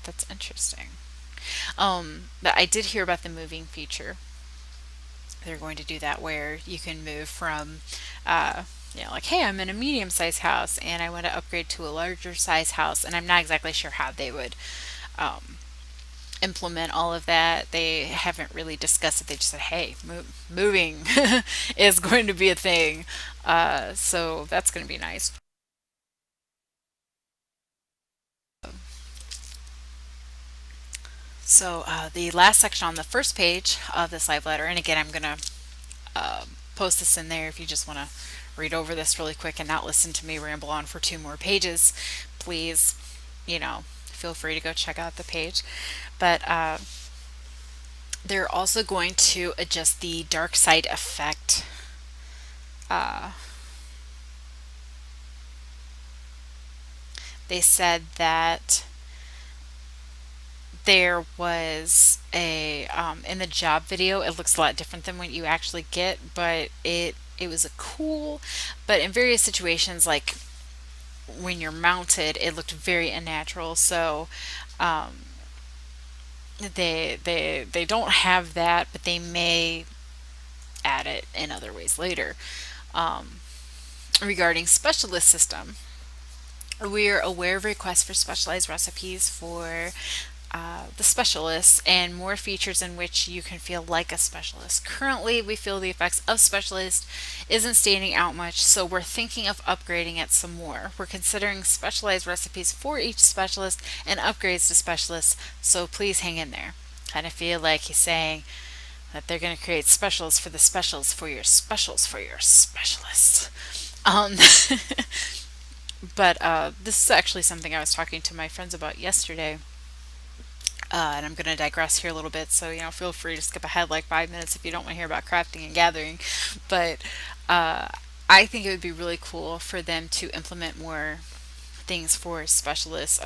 That's interesting. But I did hear about the moving feature. They're going to do that where you can move from, uh, like, hey, I'm in a medium sized house and I want to upgrade to a larger size house. And I'm not exactly sure how they would um, implement all of that. They haven't really discussed it. They just said, hey, moving is going to be a thing. So that's going to be nice. So the last section on the first page of this live letter, and again, I'm going to post this in there if you just want to read over this really quick and not listen to me ramble on for 2 more pages. Please, feel free to go check out the page. But they're also going to adjust the dark side effect. Uh, they said that there was a in the job video, it looks a lot different than what you actually get, but it was a cool, but in various situations, like when you're mounted, it looked very unnatural. So um, they don't have that, but they may add it in other ways later. um, Regarding specialist system, we are aware of requests for specialized recipes for the specialists and more features in which you can feel like a specialist. Currently, we feel the effects of specialist isn't standing out much, so we're thinking of upgrading it some more. We're considering specialized recipes for each specialist and upgrades to specialists, so please hang in there. Kind of feel like he's saying that they're going to create specials for the specials for your specials for your specialists. Um, but this is actually something I was talking to my friends about yesterday. And I'm going to digress here a little bit, so feel free to skip ahead like 5 minutes if you don't want to hear about crafting and gathering. But uh, I think it would be really cool for them to implement more things for specialists,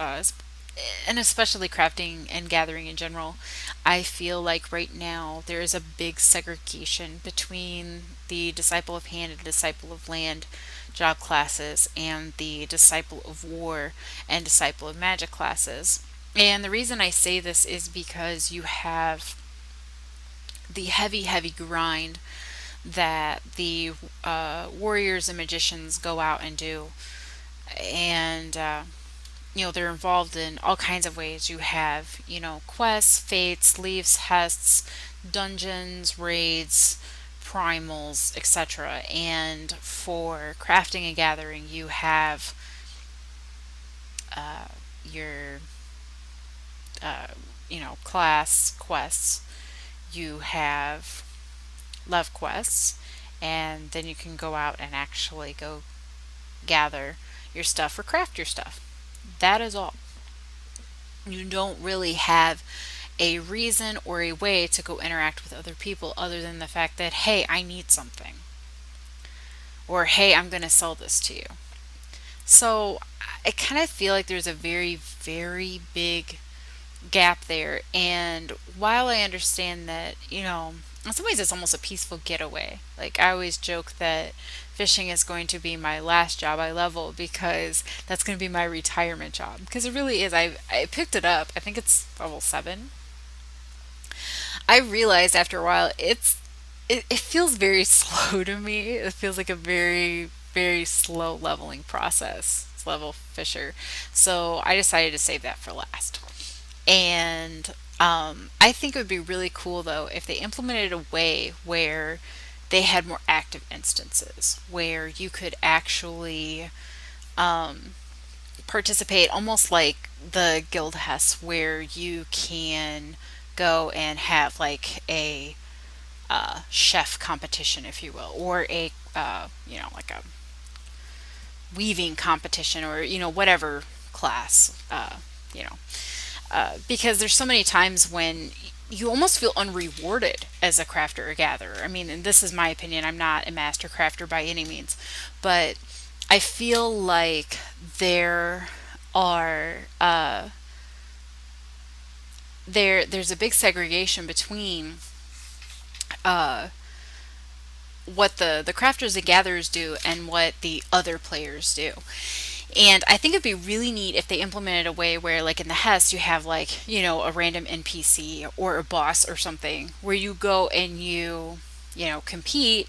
and especially crafting and gathering in general. I feel like right now there is a big segregation between the Disciple of Hand and Disciple of Land job classes and the Disciple of War and Disciple of Magic classes. And the reason I say this is because you have the heavy, heavy grind that the warriors and magicians go out and do. And they're involved in all kinds of ways. You have, quests, fates, leaves, hests, dungeons, raids, primals, etc. And for crafting and gathering, you have your, uh, class quests. You have love quests, and then you can go out and actually go gather your stuff or craft your stuff. That is all. You don't really have a reason or a way to go interact with other people other than the fact that, hey, I need something, or hey, I'm going to sell this to you. So I kind of feel like there's a very, very big gap there. And while I understand that, in some ways it's almost a peaceful getaway. Like, I always joke that fishing is going to be my last job I level because that's going to be my retirement job. Because it really is. I picked it up. I think it's level 7. I realized after a while it feels very slow to me. It feels like a very, very slow leveling process. It's level Fisher. So I decided to save that for last. And I think it would be really cool though if they implemented a way where they had more active instances where you could actually um, participate, almost like the guild has, where you can go and have like a chef competition, if you will, or a like a weaving competition, or whatever class, because there's so many times when you almost feel unrewarded as a crafter or gatherer. I mean, and this is my opinion, I'm not a master crafter by any means, but I feel like there are there's a big segregation between uh, what the crafters and gatherers do and what the other players do. And I think it'd be really neat if they implemented a way where, like in the Hest, you have like, a random NPC or a boss or something where you go and you compete,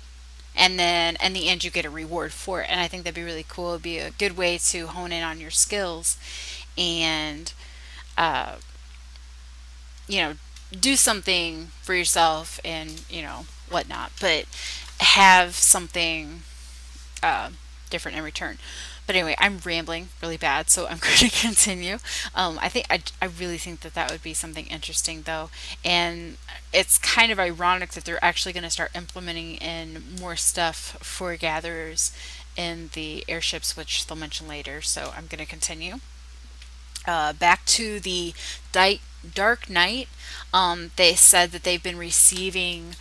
and then in the end you get a reward for it. And I think that'd be really cool. It'd be a good way to hone in on your skills and, uh, you know, do something for yourself and, whatnot, but have something uh, different in return. But anyway, I'm rambling really bad, so I'm going to continue. I really think that that would be something interesting, though, and it's kind of ironic that they're actually going to start implementing in more stuff for gatherers in the airships, which they'll mention later. So I'm going to continue. Back to the Dark Knight, they said that they've been receiving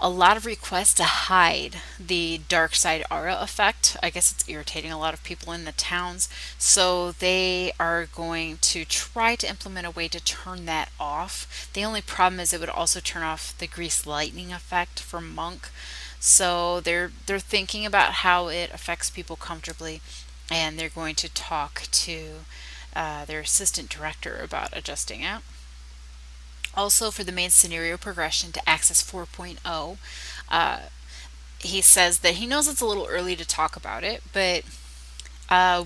a lot of requests to hide the dark side aura effect. I guess it's irritating a lot of people in the towns. So they are going to try to implement a way to turn that off. The only problem is it would also turn off the grease lightning effect for Monk. So they're thinking about how it affects people comfortably, and they're going to talk to their assistant director about adjusting it. Also, for the main scenario progression to Access 4.0, uh, he says that he knows it's a little early to talk about it, but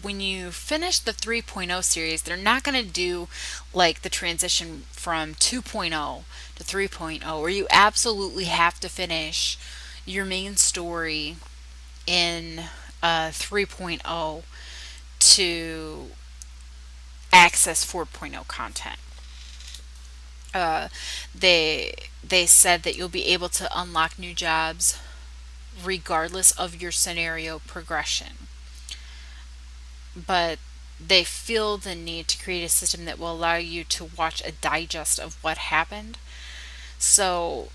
when you finish the 3.0 series, they're not going to do like the transition from 2.0 to 3.0, where you absolutely have to finish your main story in 3.0 to access 4.0 content. Uh, they said that you'll be able to unlock new jobs regardless of your scenario progression, but they feel the need to create a system that will allow you to watch a digest of what happened. So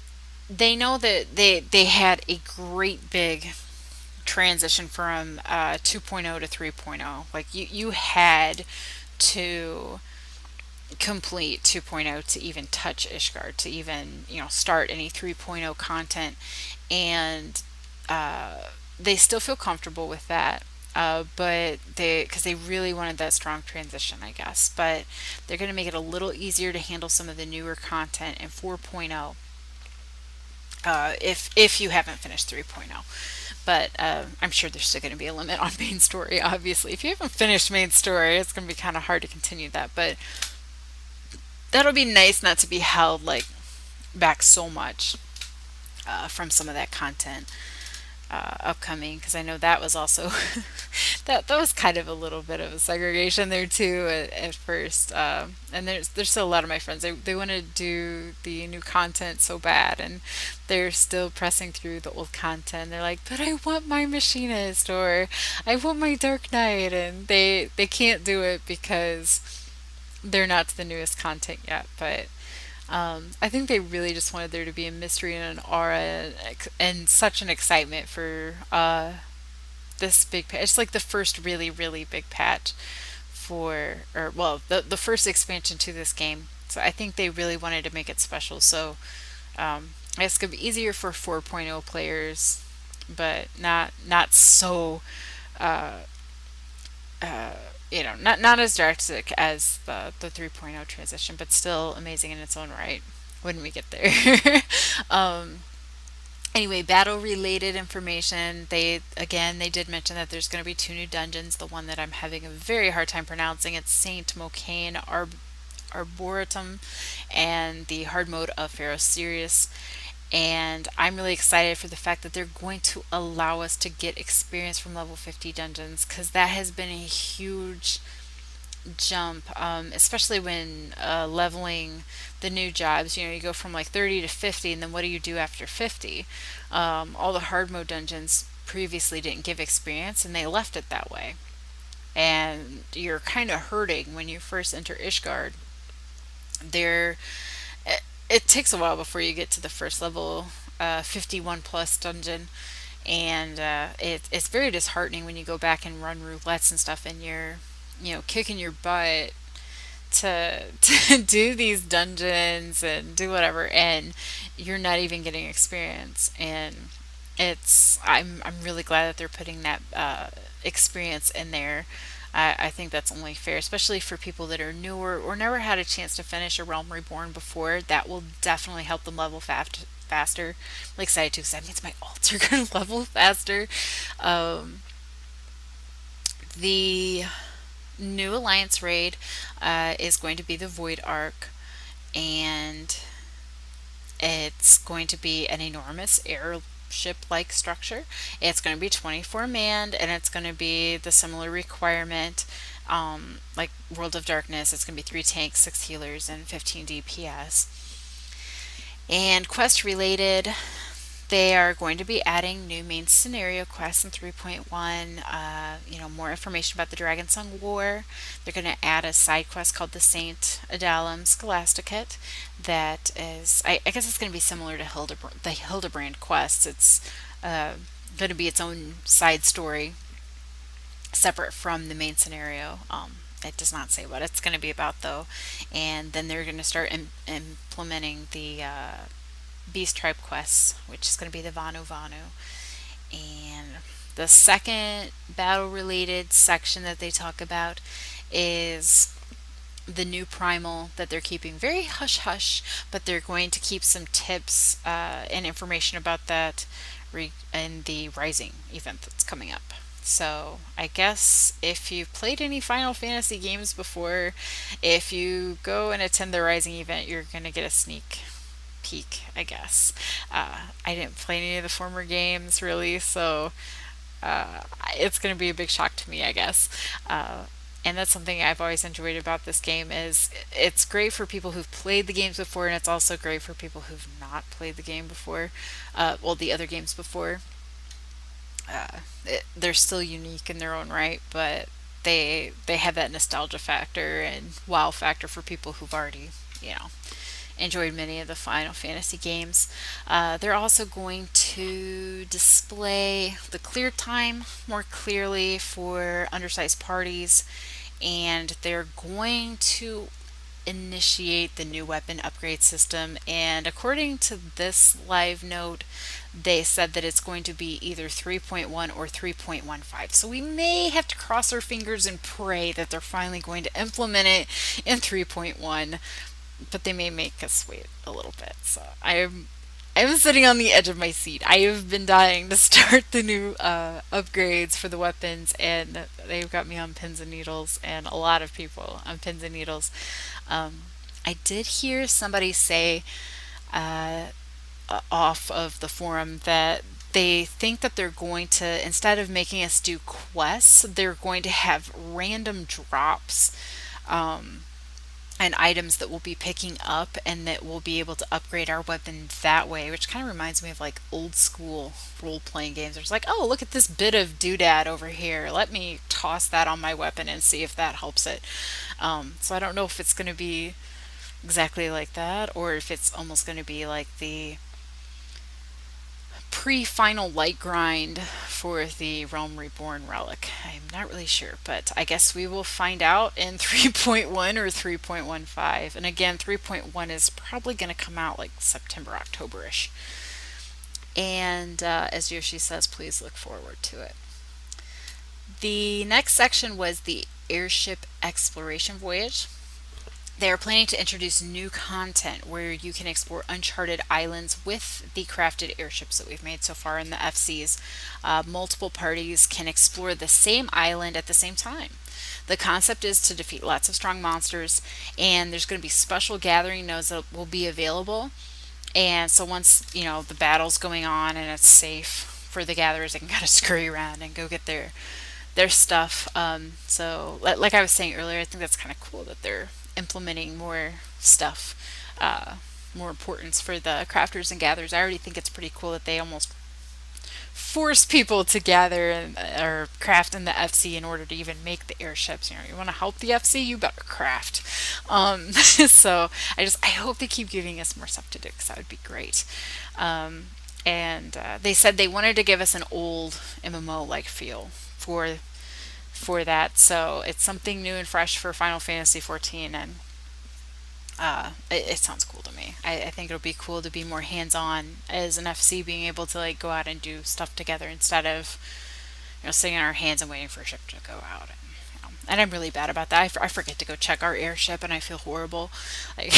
they know that they had a great big transition from 2.0 to 3.0. Like you had to complete 2.0 to even touch Ishgard, to even start any 3.0 content, and they still feel comfortable with that. But because they really wanted that strong transition, I guess. But they're going to make it a little easier to handle some of the newer content in 4.0. If you haven't finished 3.0. But I'm sure there's still going to be a limit on main story, obviously. If you haven't finished main story, it's going to be kind of hard to continue that. But that'll be nice not to be held like back so much from some of that content upcoming, because I know that was also that was kind of a little bit of a segregation there too at first. And there's still a lot of my friends, they want to do the new content so bad, and they're still pressing through the old content. They're like, but I want my machinist, or I want my Dark Knight, and they can't do it because they're not to the newest content yet. But I think they really just wanted there to be a mystery and an aura, and such an excitement for this big patch. It's like the first really, really big patch or well, the first expansion to this game. So I think they really wanted to make it special. So I guess it's going to be easier for 4.0 players, but not so, uh, not as drastic as the 3.0 transition, but still amazing in its own right when we get there. um, anyway, battle related information. They did mention that there's going to be two new dungeons. The one that I'm having a very hard time pronouncing, it's Saint Mocane Arboretum, and the hard mode of Pharaoh Sirius. And I'm really excited for the fact that they're going to allow us to get experience from level 50 dungeons, because that has been a huge jump, especially when leveling the new jobs. You go from like 30 to 50, and then what do you do after 50? All the hard mode dungeons previously didn't give experience, and they left it that way. And you're kind of hurting when you first enter Ishgard. There, it takes a while before you get to the first level 51 plus dungeon, and it's very disheartening when you go back and run roulettes and stuff, and you're kicking your butt to do these dungeons and do whatever, and you're not even getting experience. And I'm really glad that they're putting that experience in there, I think that's only fair, especially for people that are newer or never had a chance to finish a Realm Reborn before. That will definitely help them level faster. I'm like excited too because that means my alts are going to level faster. Um, the new Alliance raid is going to be the Void Arc, and it's going to be an enormous airship like structure. It's going to be 24 manned, and it's going to be the similar requirement like World of Darkness. It's going to be 3 tanks, 6 healers, and 15 DPS. And quest related, they are going to be adding new main scenario quests in 3.1. More information about the Dragonsong War. They're going to add a side quest called the Saint Adalum Scholasticate. That is, I guess it's going to be similar to the Hildebrand quests. It's going to be its own side story, separate from the main scenario. It does not say what it's going to be about though. And then they're going to start implementing the Beast Tribe quests, which is going to be the Vanu Vanu. And the second battle related section that they talk about is the new primal that they're keeping very hush hush, but they're going to keep some tips and information about that in the Rising event that's coming up. So I guess if you've played any Final Fantasy games before, if you go and attend the Rising event, you're going to get a sneak peek, I guess. I didn't play any of the former games really, so it's going to be a big shock to me, I guess. And that's something I've always enjoyed about this game is it's great for people who've played the games before, and it's also great for people who've not played the game before, the other games before. They're still unique in their own right, but they have that nostalgia factor and wow factor for people who've already, enjoyed many of the Final Fantasy games. They're also going to display the clear time more clearly for undersized parties, and they're going to initiate the new weapon upgrade system. And according to this live note, they said that it's going to be either 3.1 or 3.15. So we may have to cross our fingers and pray that they're finally going to implement it in 3.1, but they may make us wait a little bit. So I'm sitting on the edge of my seat. I have been dying to start the new upgrades for the weapons, and they've got me on pins and needles, and a lot of people on pins and needles. I did hear somebody say off of the forum that they think that they're going to, instead of making us do quests, they're going to have random drops. And items that we'll be picking up, and that we'll be able to upgrade our weapon that way, which kind of reminds me of like old school role-playing games. There's like, oh, look at this bit of doodad over here. Let me toss that on my weapon and see if that helps it. So I don't know if it's going to be exactly like that, or if it's almost going to be like the pre-final light grind for the Realm Reborn relic. I'm not really sure, but I guess we will find out in 3.1 or 3.15. And again, 3.1 is probably going to come out like September, October-ish. And as Yoshi says, please look forward to it. The next section was the airship exploration voyage. They are planning to introduce new content where you can explore uncharted islands with the crafted airships that we've made so far in the FCs. Multiple parties can explore the same island at the same time. The concept is to defeat lots of strong monsters, and there's going to be special gathering nodes that will be available. And so once, the battle's going on and it's safe for the gatherers, they can kind of scurry around and go get their stuff. So like I was saying earlier, I think that's kind of cool that they're implementing more stuff, more importance for the crafters and gatherers. I already think it's pretty cool that they almost force people to gather or craft in the FC in order to even make the airships. You want to help the FC, you better craft. So I hope they keep giving us more stuff to do, because that would be great. And they said they wanted to give us an old MMO like feel for that, so it's something new and fresh for Final Fantasy XIV, and it sounds cool to me. I think it'll be cool to be more hands-on as an FC, being able to like go out and do stuff together instead of sitting on our hands and waiting for a ship to go out. And And I'm really bad about that. I forget to go check our airship and I feel horrible. Like,